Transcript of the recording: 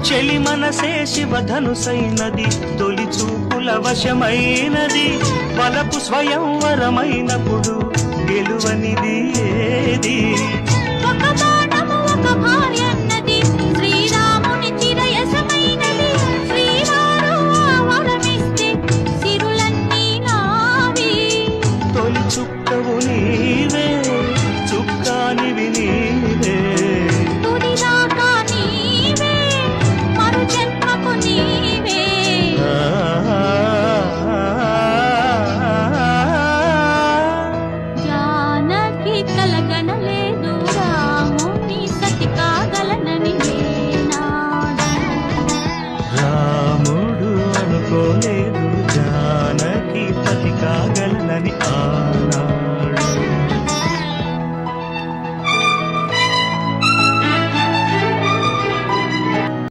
చెలి మనసే శివధనుసైనది, తొలి చూపుల వశమైనది, వలపు స్వయంవరమైనప్పుడు గెలువనిది ఏది? ఒక బాణము ఒక భార్య